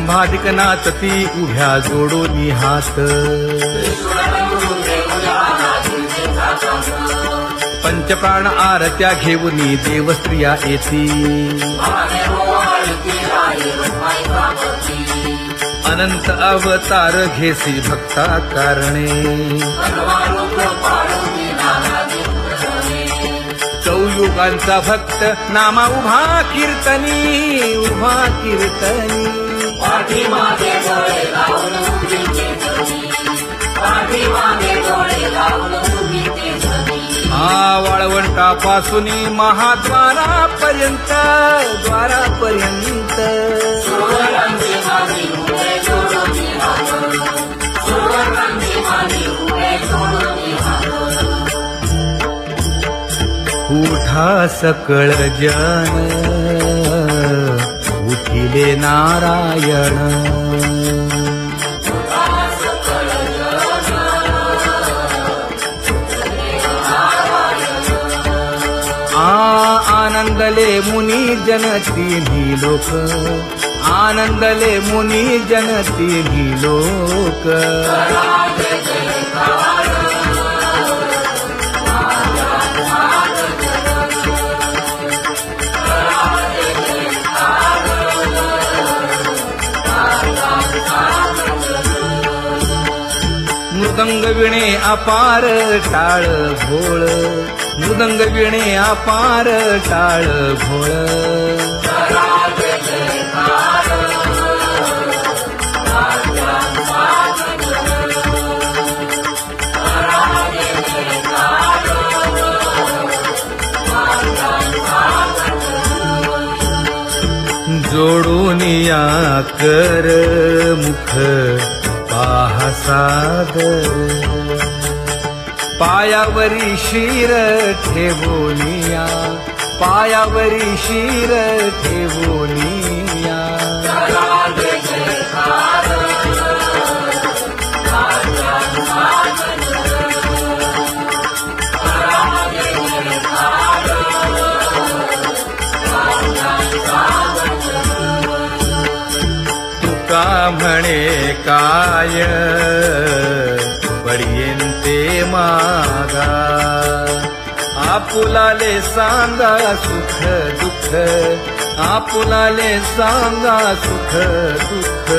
जंभाधिक नाचती उभ्या जोडोनी हात पंचप्राण आरत्या घेऊनी देवस्त्रिया येती अनंत अवतार घेसी भक्ता कारणे चौयुगांचा भक्त नामा उभा कीर्तनी पाठीमागे डोळे लावून उभीचे धनी, पाठीमागे डोळे लावून उभीचे धनी. वाळवंटापासून महाद्वारापर्यंत सुवर्णांची मानी उभे जोडूनी हात, सुवर्णांची मानी उभे जोडूनी हात. उठा सकळ जन उठिले नारायण आनंदले मुनी जन तिन्ही लोक आनंदले मुनी जन तिन्ही लोक मृदंग विणे अपार टाळ भोळ मृदंग विणे अपार टाळ भोळ जोडूनिया कर मुख पाहा सादर पायावरी शिर ठेवोनिया पायावरी शिर ठेवोनिया तुका म्हणे काय बडियेंते मागा आपुलाले सांगा सुख दुःख आपुलाले सांगा सुख दुःख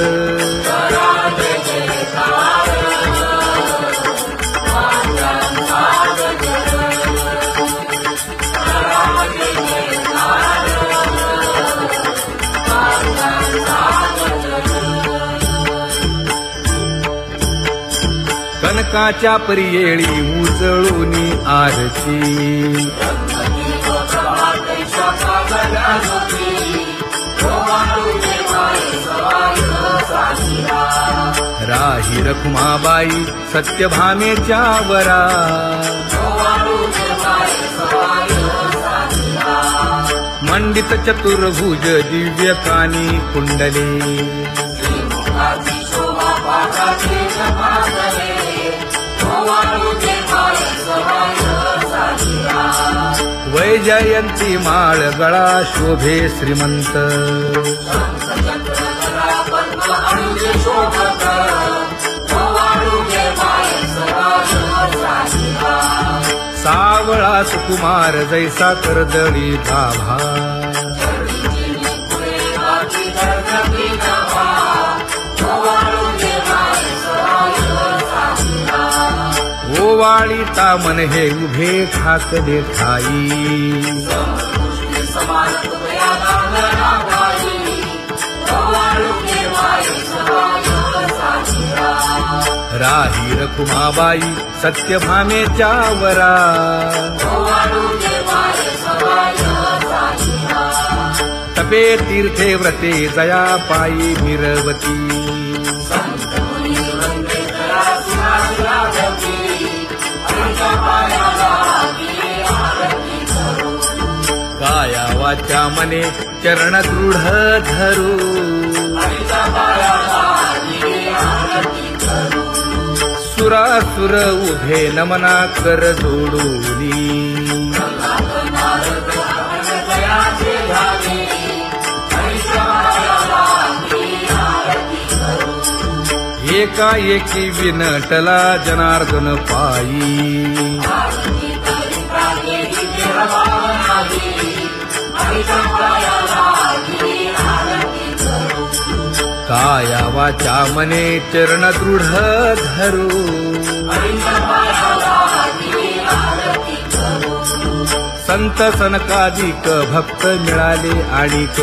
कनकाच्या परियेळी उजळूनी आरती राही रखुमाबाई सत्यभामेच्या वरा मंडित चतुर्भुज दिव्य कानी कुंडले वैजयंती माळ गळा शोभे श्रीमंत सावळा सुकुमार जैसा करदळी गाभा ओवाळीता मन हे उभे ठाकले ठाई राही रखुमाबाई सत्यभामेच्या वरा तपे तीर्थे व्रते जया पायी मिरवती काया वाचा मने चरण दृढ धरू सुरासुर उभे नमना कर जोडूनी एकाएकी विनटला जनार्दन पायी आरती करिता गेली देहभावनाही, हरीच्या पायाला गेली आरती करू. काया वाचा मने चरण दृढ धरू हरीच्या पायाला गेली आरती करू. संत सनकादिक भक्त मिळाले आणिक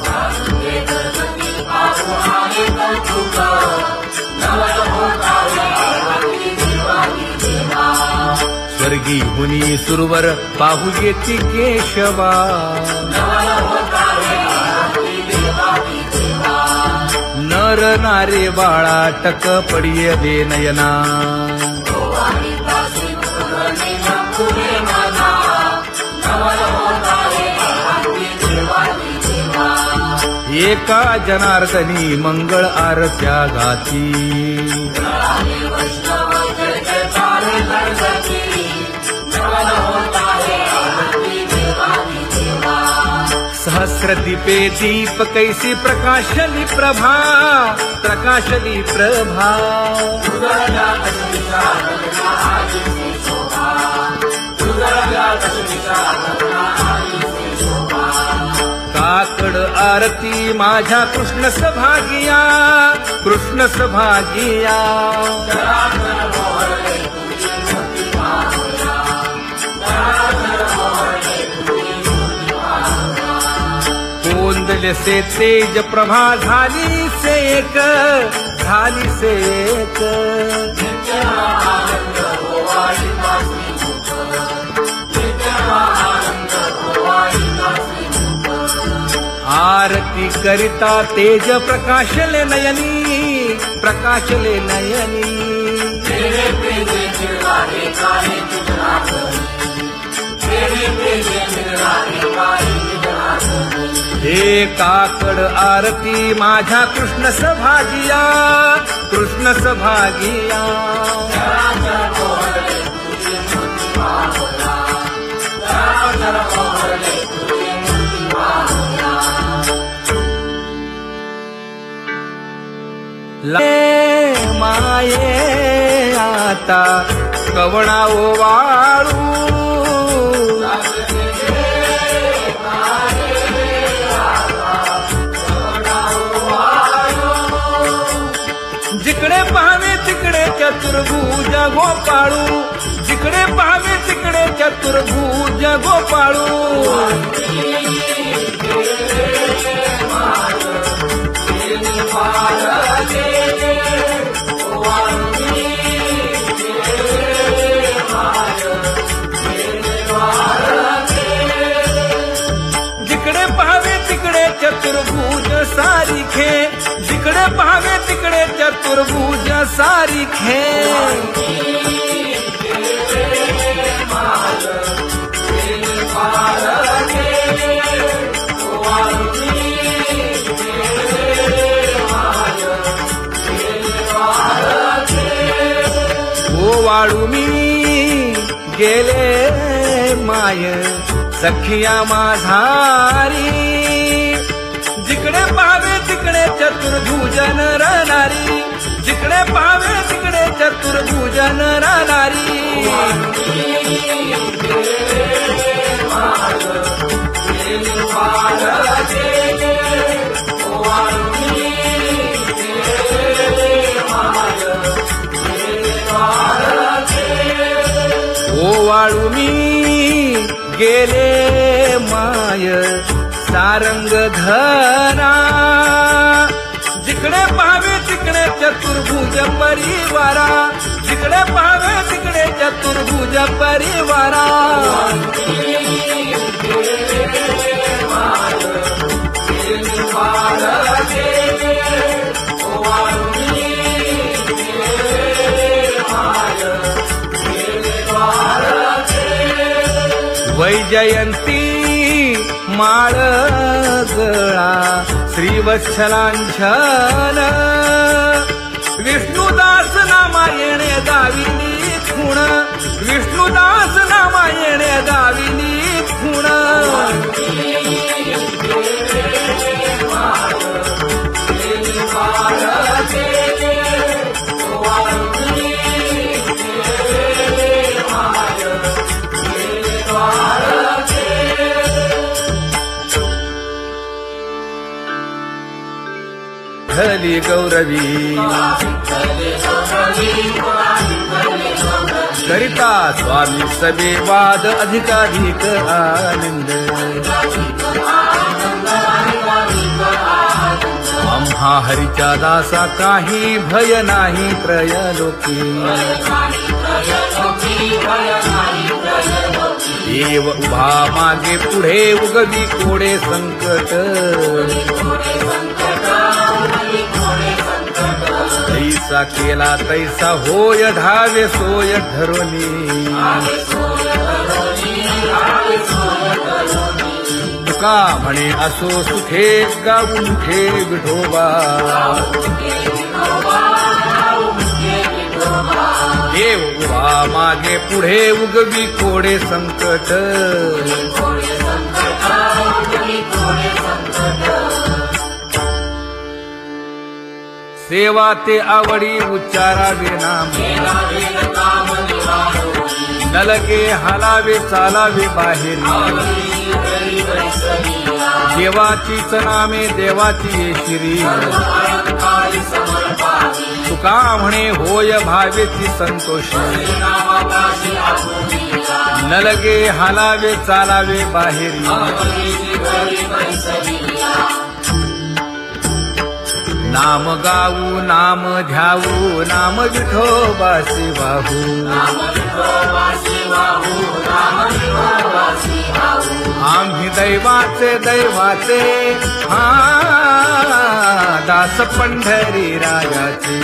वासुदेव गणपती पाहू आहे कौतुक, नवल होत आहे भक्ती देवाची देवा. स्वर्गी हुनी सुरवर पाहू येती केशवा नवल होत आहे भक्ती देवाची देवा. नर नारे बाळा टक पडिये दे नयना गोवानिता श्रीपुरणे नकुले मना, नवल होत आहे भक्ती देवाची देवा. एका जनार्दनी मंगळ आरत्या गाती जळाले वैष्णव जळजळकारे गणपती, नवल होत आहे भक्ती देवाची देवा. सहस्र दीपे दीप कैसी प्रकाशली प्रभा प्रकाशली प्रभा उजळला लक्ष्मीचा लग्ना आईची शोभा, उजळला लक्ष्मीचा लग्ना आईची शोभा. काकड आरती माझ्या कृष्ण सभागिया कृष्ण सभागिया जळाजळ मोहरले तुझी मूर्ती पाहूया, जळाजळ मोहरले तुझी मूर्ती पाहूया. कोंदले से तेज प्रभा झाली सेक झाली सेक नित्य आनंद गोवाळीचा श्रीमुख, नित्य आनंद गोवाळीचा श्रीमुख. आरती करिता तेज प्रकाशले नयनी प्रकाशले नयनी तेरे प्रेमे मिळाले काळे तुझ्या घरी, तेरे प्रेमे मिळाले काळे तुझ्या घरी. हे काकड आरती माझ्या कृष्ण सभागिया कृष्ण सभागिया जळाजळ मोहरले तुझी मूर्ती पाहूया, जळाजळ मोहरले तुझी मूर्ती पाहूया. ले माये आता कवणा वाळू जिकडे पाहावे तिकडे चतुर्भुज गोपाळू जिकडे पाहावे तिकडे चतुर्भुज गोपाळू जिकडे पाहावे तिकडे चतुर्भुज सारिखे जिकडे पाहावे तिकडे चतुर्भुज सारिखे ओ वाळू मी गेले माय सखिया माझारी जिकडे पाहावे तिकडे चतुर्भुज नरनारी जिकडे पाहावे तिकडे चतुर्भुज नरनारी ओ वाळू मी गेले माय सारंग धना जिकडे पाहावे तिकडे चतुर्भुज परिवारा जिकडे पाहावे तिकडे चतुर्भुज परिवारा वैजयंती माळ गळा श्रीवत्सलांछन विष्णुदास नामायणे गाविनी खूण विष्णुदास नामायणे गाविनी खूण विठ्ठली गौरवी करिता स्वामी सबे वाद अधिकाधिक आनंद आम्हा हरीच्या दासा काही भय नाही त्रयलोकी देव उभा मागे पुढे उगवी कोडे संकट तैसा केला तैसा होय धावे सोय धरोनी तुका म्हणे असो सुखे गाऊ मुखे विठोबा देव उभा मागे पुढे उगवी कोडे संकट सेवा ते आवडी उच्चारावे नाम नलगे हालावे चालावे बाहेर देवाचीच नामे देवाची शिरी तुका म्हणे होय भावेची संतोषी नलगे हालावे चालावे बाहेर नाम गाऊ नाम ध्याऊ नाम विठोबासी वाहू आम्ही दैवाचे दैवाचे हा दास पंढरी रायाचे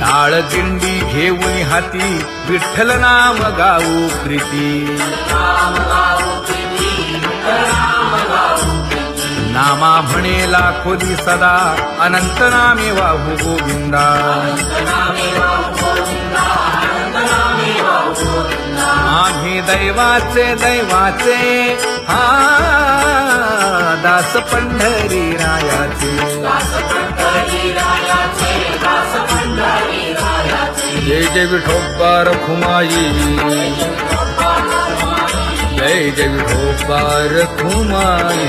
टाळ दिंडी घेऊन हाती विठ्ठल नाम गाऊ प्रीती नामा म्हणे लाखोली सदा अनंत नामे वाहू गोविंदा आम्ही दैवाचे दैवाचे हा दास पंढरी रायाचे जय जय विठोबा रखुमाई जय जय विठोबा रखुमाई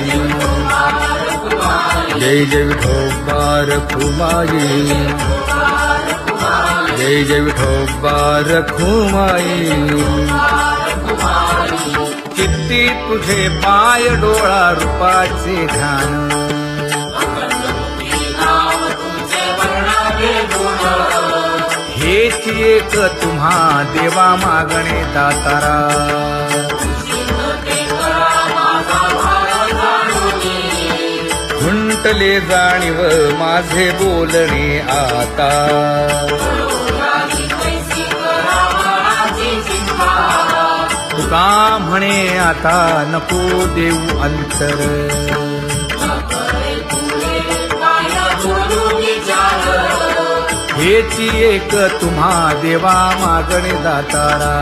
जय जय विठोबा रखुमाई जय जय विठोबा रखुमाई चित्ती तुझे पाय डोळा रूपाचे ध्यान हेच एक तुम्हा देवा मागणे दातारा खुंटले जाणीव माझे बोलणे आता तुका म्हणे आता नको देऊ अंतर हेची एक तुम्हा देवा मागणे दातारा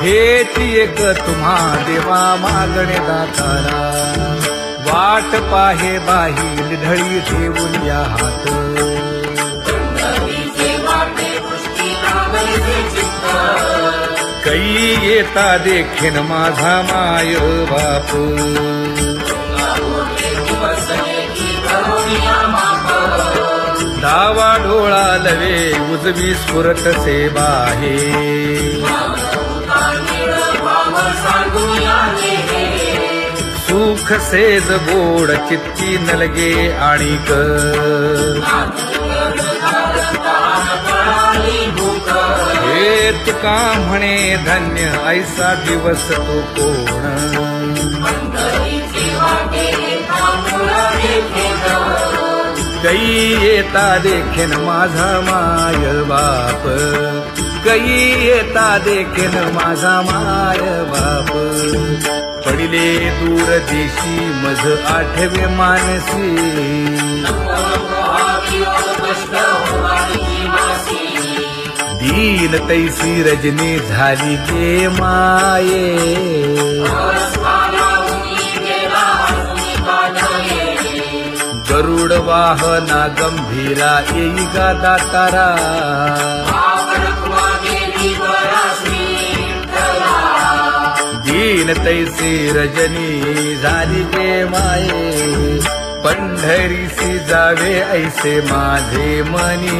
हेची एक तुम्हा देवा मागणे दातारा वाट पाहे बाही ढळी ठेवून या हात कै येता देखीन माझा माय बाप डावा डोळा लवे उजवी स्फुरत से बाहे सुख सेज गोड चित्ती नलगे आणिक हे तुका म्हणे धन्य ऐसा दिवस तो कोण कै येता देखीन माझा माय बाप कै येता देखीन माझा माय बाप पडिले दूर देशी मज आठवे मानसी दीन तैसी रजनी झाली गे माये गरुड वाहना गंभीरा येई गा दातारा बिन तैसे रजनी झाली गे माये पंढरीसी जावे ऐसे माझे मनी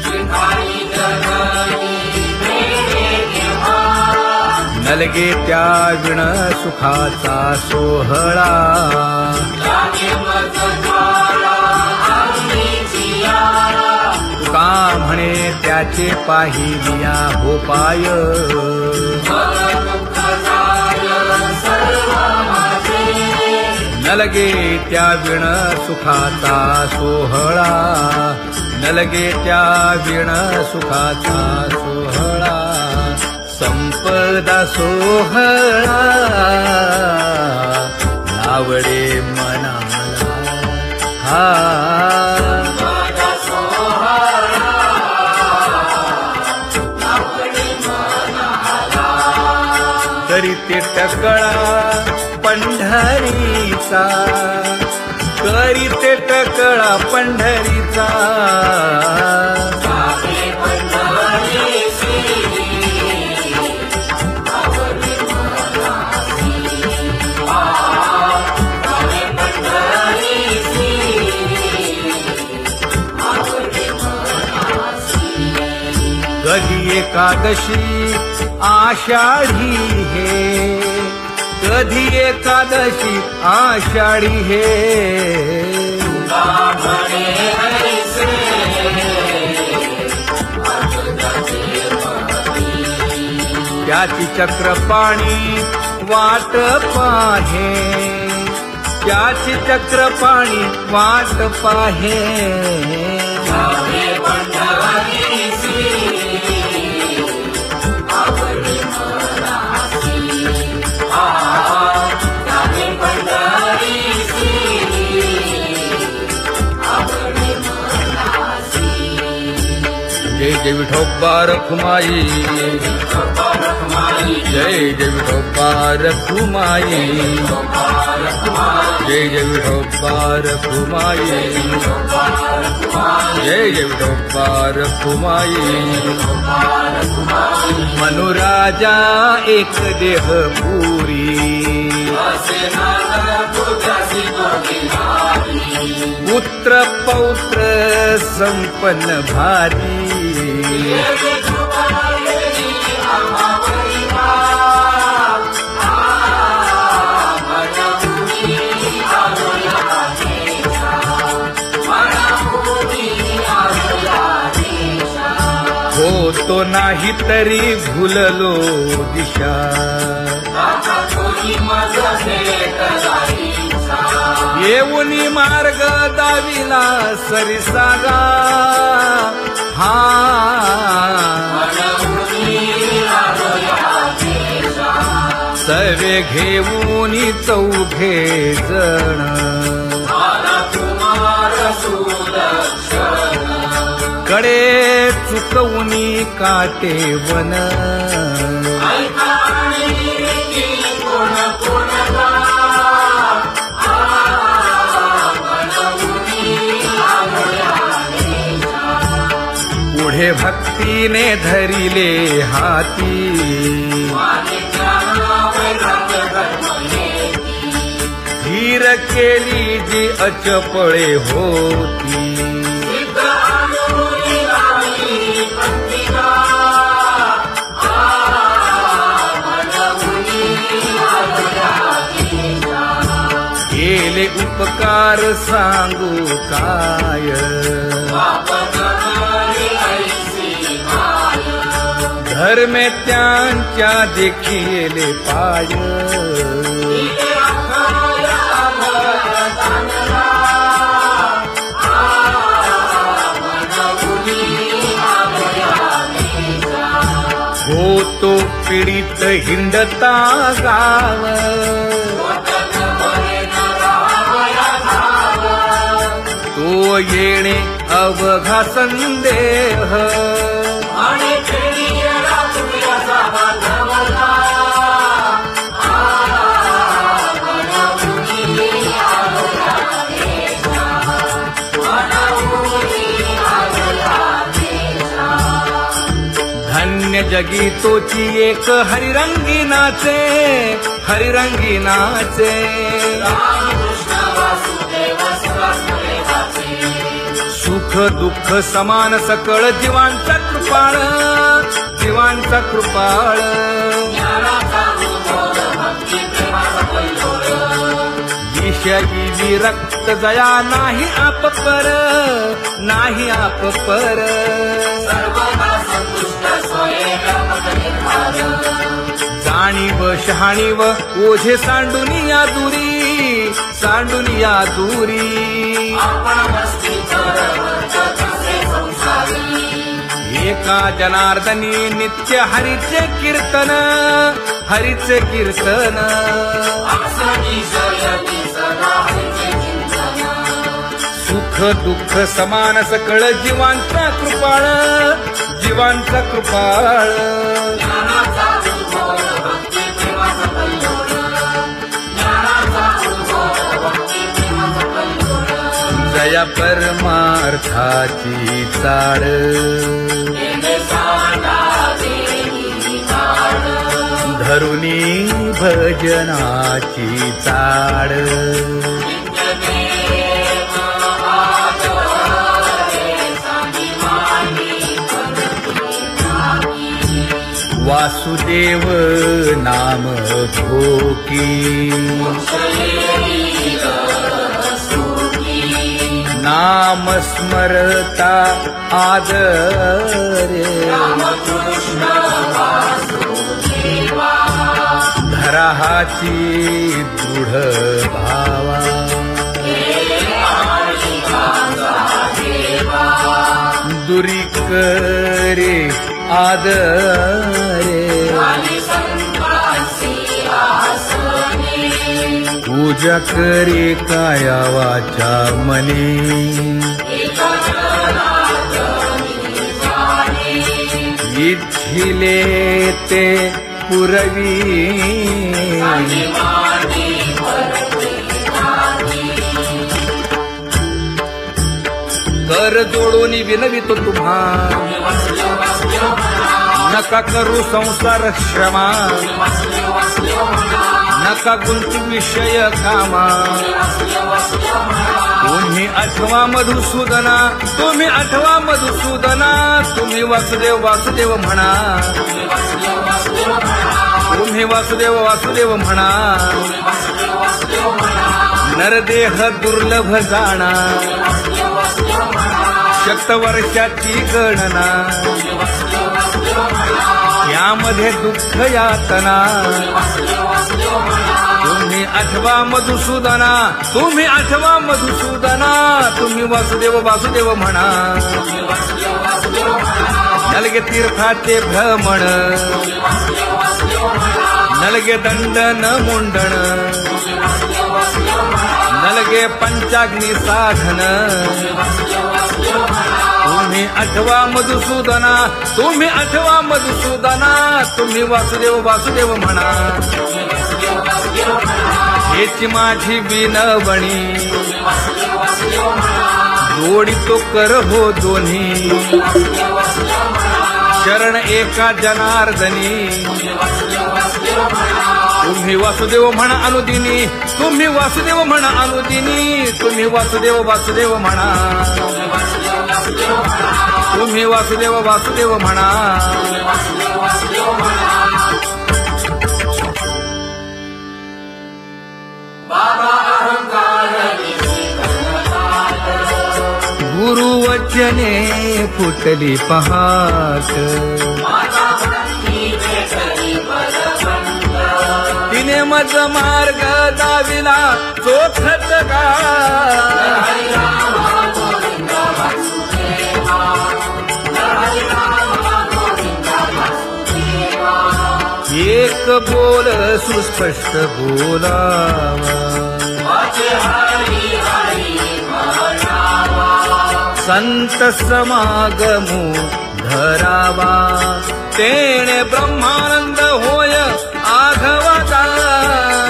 शिखाई जगनी मेरे देवा नलगे त्या विण सुखाचा सोहळा जागे मज ज्वाला अग्नीची याळा तुका म्हणे त्याचे पाहिलिया हो पाय मग दुःख झालं सर्व माझे नलगे त्या विण सुखाचा सोहळा नलगे त्या विण सुखाचा सोहळा संपदा सोहळा नावडे मनाला हा माझा सोहळा नावडे मनाला तरी ते टकळा पंढरीचा करी ते टकळा पंढरीचा जागे पंढरीसी आवडे मनासी जागे पंढरीसी आवडे मनासी कधी एकादशी आषाढी हे कधी एकादशी आषाढी हे म्हणे ऐसे अजगजे मती त्याची चक्रपाणी वाट पाहे त्याची चक्रपाणी वाट पाहे जागे पंढरीसी आवडे मनासी जागे पंढरीसी आवडे मनासी जय जय विठोबा रखुमाई रखमाई जय जय विठोबा रखुमाई जय जय विठोबा रखुमाई जय जय विठोबा रखुमाई मनुराजा एक देह पुरी असे नाद तुझ्यासी गोविंदारी पुत्र पौत्र संपन्न भारी होतो नाही तरी भुललो दिशा येऊनी मार्ग दाविला सरिसागा हा सवे घेऊनी चौघे जण कडे चुकवूनी काटे वन पुढे भक्तीने धरिले हाती धीर केली जी अचपळे होती केले उपकार सांगू काय धर्मे त्यांच्या देखिले पाय होतो पीडित हिंडता गाव तो येणे अवघा संदेह धन्य जगी तोची एक हरिरंगी नाचे, हरिरंगी नाचे. रामकृष्ण वासुदेव सहस्रलेखाचे. सुख दुःख समान सकळ जीवांचा कृपाळ, जीवांचा कृपाळ. ज्ञानाचा उद्भव भक्ती प्रेमाचा पैलूर. विषयी विरक्त जया नाही आप पर, नाही आप पर. सर्वदा संतुष्ट स्वयं पद निर्धार. जाणीव शहाणीव ओझे सांडून या दुरी, सांडून या दुरी. आपण मस्ती तसे संसारी. एका जनार्दनी नित्य हरीचे कीर्तन, हरीचे कीर्तन. आसनी शयनी सदा हरीचे चिंतन. सुख दुःख समान सकळ जीवांचा कृपाळ, जीवांचा कृपाळ. ज्ञानाचा उद्भव भक्ती प्रेमाचा पैलूर. ज्ञानाचा उद्भव भक्ती प्रेमाचा पैलूर. जया परमार्थाची चाड, येणे सांडा देवी काळ. धरुणी भजनाची चाड. नित्यनेम आचरे सांगी मांडी करती नामी. वासुदेव नाम भोकी, मोक्षयेईल सुखी. नाम स्मरता आदरे. रामकृष्ण वासुदेवा. धराहाची दृढ भावा. दुरी करे आदरे. पूजा करे काया वाचा मने. इच्छिले ते पुरवी. कर जोडून विनवितो तुम्हा, नका करू संसार श्रमा. नका गुंतू विषय कामा. तुम्ही आठवा मधुसूदना, तुम्ही आठवा मधुसूदना. तुम्ही वासुदेव वासुदेव म्हणा, तुम्ही वासुदेव वासुदेव म्हणा. नरदेह दुर्लभ जाणा, शतवर्षाची गणना. यामध्ये दुःख यातना. तुम्ही आठवा मधुसूदना, तुम्ही आठवा मधुसूदना. तुम्ही वासुदेव वासुदेव म्हणा. नलगे तीर्थाचे भ्रमण, नलगे दंडन मुंडण. नलगे पंचाग्नी साधन. तुम्ही आठवा मधुसूदना, तुम्ही आठवा मधुसूदना. तुम्ही वासुदेव वासुदेव म्हणा. हेची माझी विनवणी, जोडितो कर हो दोन्ही. शरण एका जनार्दनी. तुम्ही वासुदेव म्हणा अनुदिनी, तुम्ही वासुदेव म्हणा अनुदिनी. तुम्ही वासुदेव वासुदेव म्हणा, तुम्ही वासुदेव वासुदेव म्हणा. बाबा अहंकार गुरुवचने फुटली पहाट. माता भक्ती भेटली बलवंत. तिने मज मार्ग दाविला चोखत का. हरी राम गोविंद वासुदेवा. हरी राम गोविंद वासुदेवा. एक बोल सुस्पष्ट बोलावा. वाचे हरी हरी म्हणावा. संत समागमो धरावा. तेणे ब्रह्मानंद होय आघवाचा.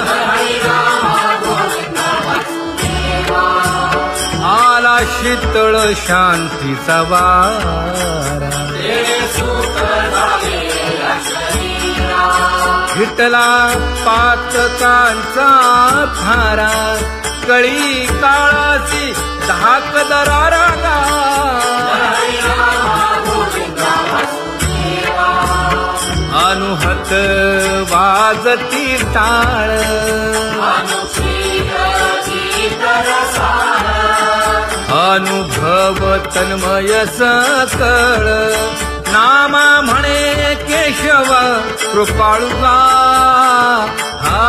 हरी राम गोविंद वासुदेवा. आला शीतळ शांतीचा वारा. तेणे सुख झाले विठ्ठला पातकांचा थारा कळी काळाची धाक दरारा गा अनुहत वाजती टाळ अनुभव तन्मय सकळ नामा म्हणे केशव कृपाळुगा हा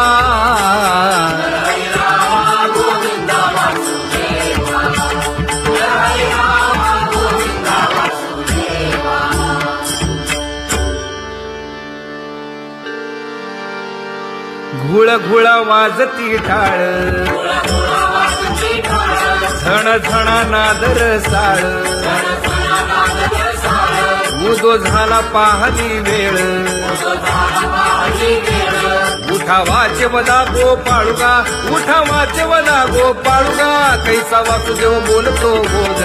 घुळ घुळ वाजती टाळ झण झण नादर साळ उदो झाला पाहली वेळ उठा वाचे वदा गोपाळुगा उठा वाचे वदा गोपाळुगा कैसा वासुदेव बोलतो बोल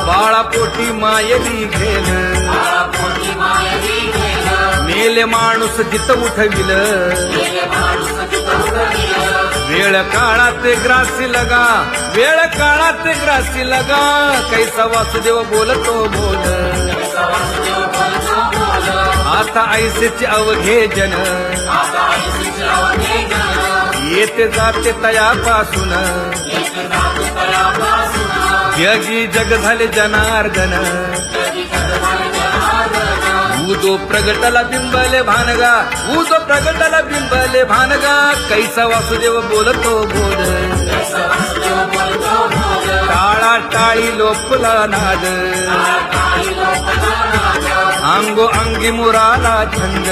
बाळा पोटी मायली घेल मेले माणूस जित उठविल वेळ काळात ग्रासी लगा वेळ काळात ग्रासी लगा कैसा वासुदेव बोलतो बोल आता ऐसेचे अवघे जन येते जाते तयापासून जगी जग झाले जनार्दन उदो प्रगटला बिंबले भानगा उदो प्रगटला बिंबले भानगा कैसा वासुदेव बोलतो बोल टाळा टाळी लोपला नाद अंगो अंगी मुराला छंद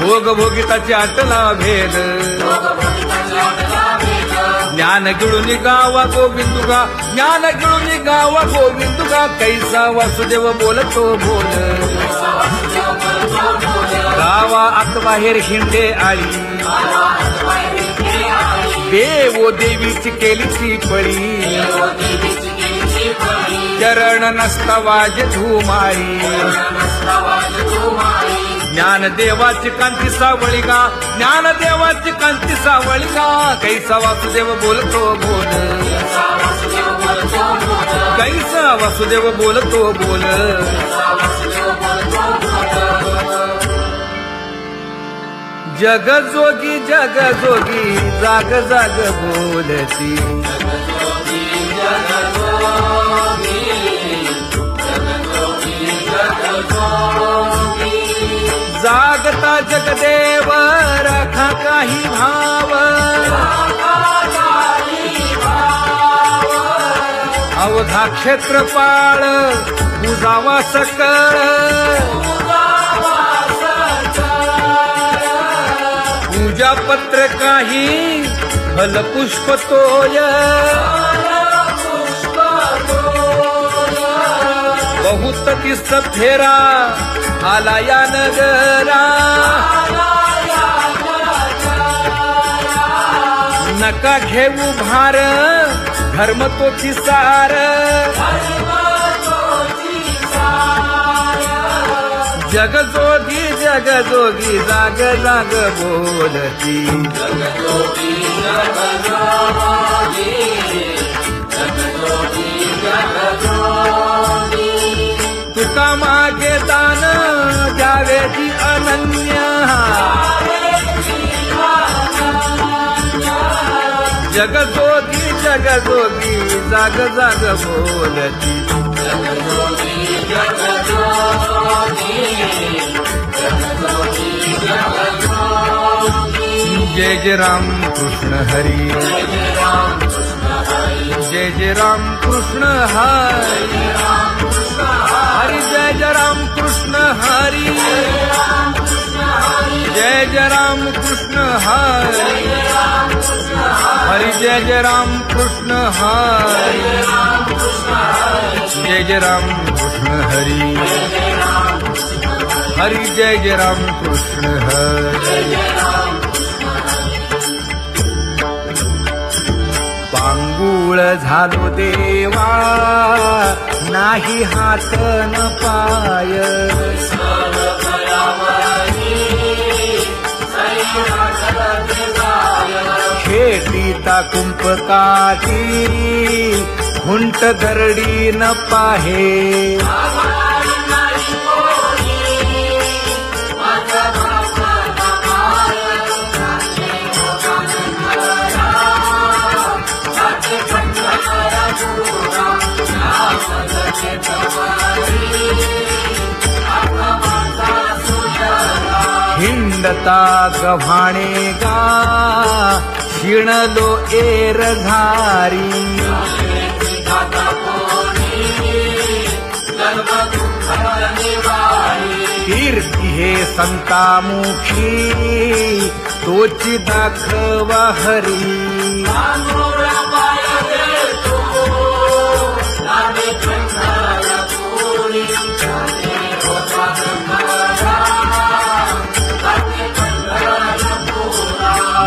भोग भोगिताची आटला भेद ज्ञान गिळून गावा गोविंदुगा ज्ञान गिळून गावा गोविंदुगा कैसा वासुदेव बोलतो बोल गावा आत बाहेर हिंडे आळी देवो देवीची केलीची पळी चरण नसता वाज धुमाळी ज्ञानदेवाची कांती सावळी गा ज्ञानदेवाची कांती सावळी गा कैसा वासुदेव बोलतो बोल कैसा वासुदेव बोलतो बोल जग जोगी जाग जाग बोलती जागता जगदेव राखा काही भाव अवधा क्षेत्रपाळ बुजावा सकळ पूजा पत्र काही फलपुष्प तोय बहुत तिस्त फेरा आला या नगरा नका घेऊ भार धर्म तोची सार जगजोगी जाग जाग बोलती तुका मागे दान द्यावेची अनन्य जगजोगी जाग जाग बोलती जय जय राम कृष्ण हरी जय जय राम कृष्ण हरी हरि जय जय राम कृष्ण हरी जय जय राम कृष्ण हरी हरि जय जय राम कृष्ण हरी जय जय राम कृष्ण हरी हरि जय जय राम कृष्ण हरी पांगुळ झालो देवा नाही हात न पाय खेटीता कुंपकाठी हुंट दरडी न पाहे हिंडता गव्हाणे गा शिणलो एर घारी कीर्ती हे संतामुखी तोची दाखवा हरी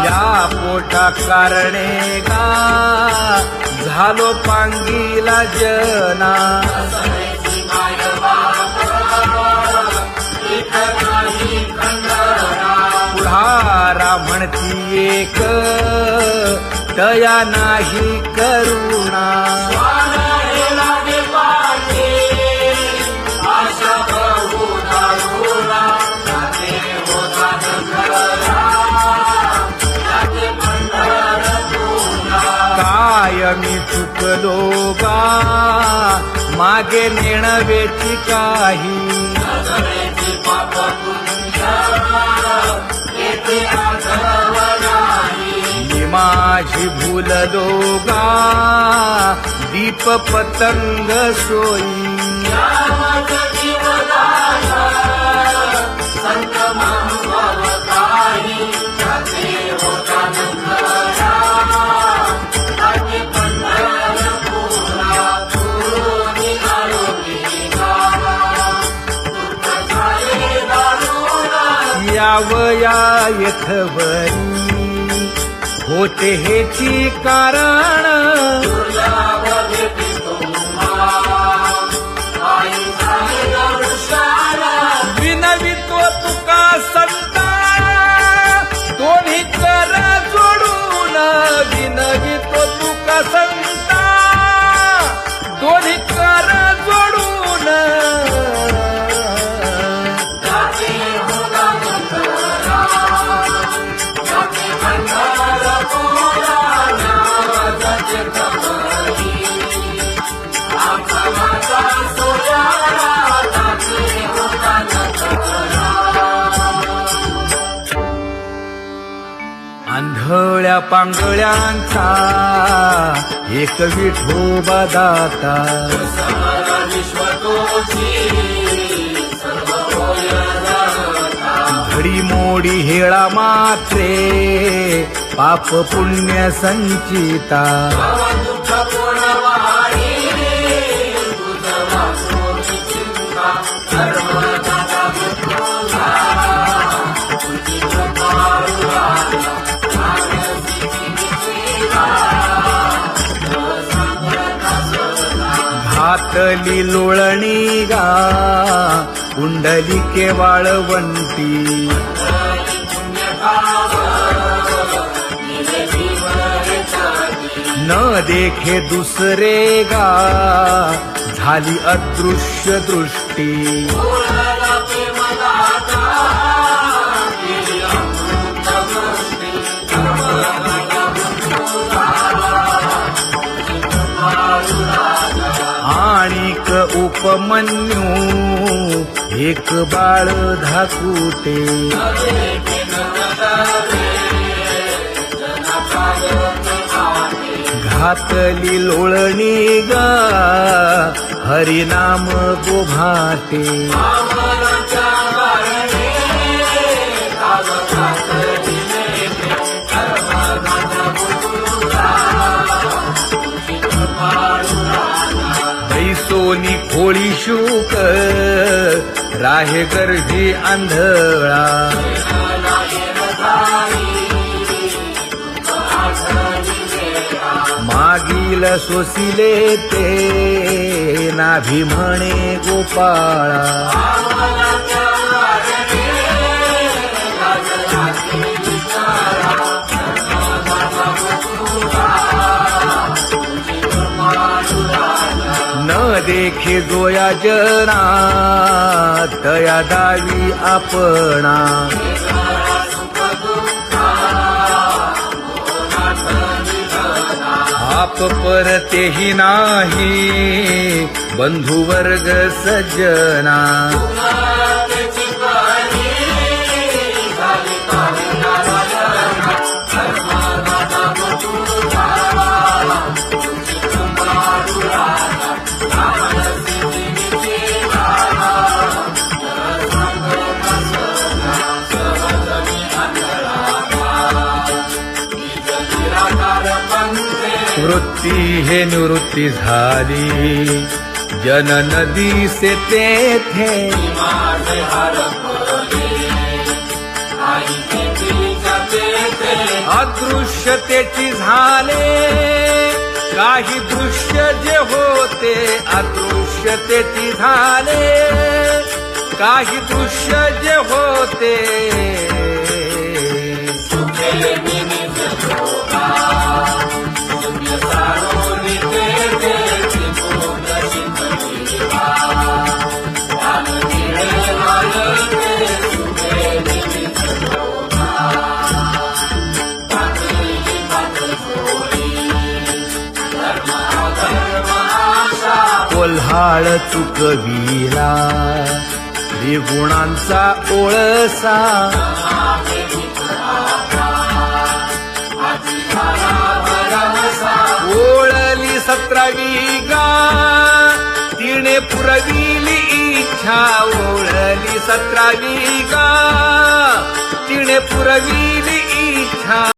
या पोटा कारणे गा झालो पांगीला जना पुढारा म्हणती एक तया नाही करुणा कायमी चुकलो गा मागे नेणवेची काही मी माझी भूललो गा दीप पतंग सोयी यावया यथवरी होते हेची कारण विनवितो तुका संता दोन्ही कर जोडून विनवितो तुका संता दोन्ही कर जोडून आंधळ्या पांगळ्यांचा एक विठोबा दाता घडी मोडी हेळा मात्रे पाप पुण्य संचिता घातली लोळणी गा कुंडलिके वाळवंटी न देखे दुसरे गा झाली अदृश्य दृष्टी आणिक उपमन्यू एक बाळ धाकुटे घातली लोळणी गा हरिनाम गोभाटे सोनी खोळी शूक राहे गर्भी आंधळा मागील सोसिले ते नाभी म्हणे गोपाळा न देखे जोया जना तया दावी आपणा आप परतेही नाही बंधुवर्ग सज्जना वृत्ती हे निवृत्ती झाली जन नदी से तेथे अदृश्यतेची झाले काही दृश्य जे होते अदृश्यतेची झाले काही दृश्य जे होते कोल्हाळ चुकविला त्रिगुणांचा ओळसा ओळली 17वी गा तिने पुरविली इच्छा ओळली 17वी गा तिने पुरविली इच्छा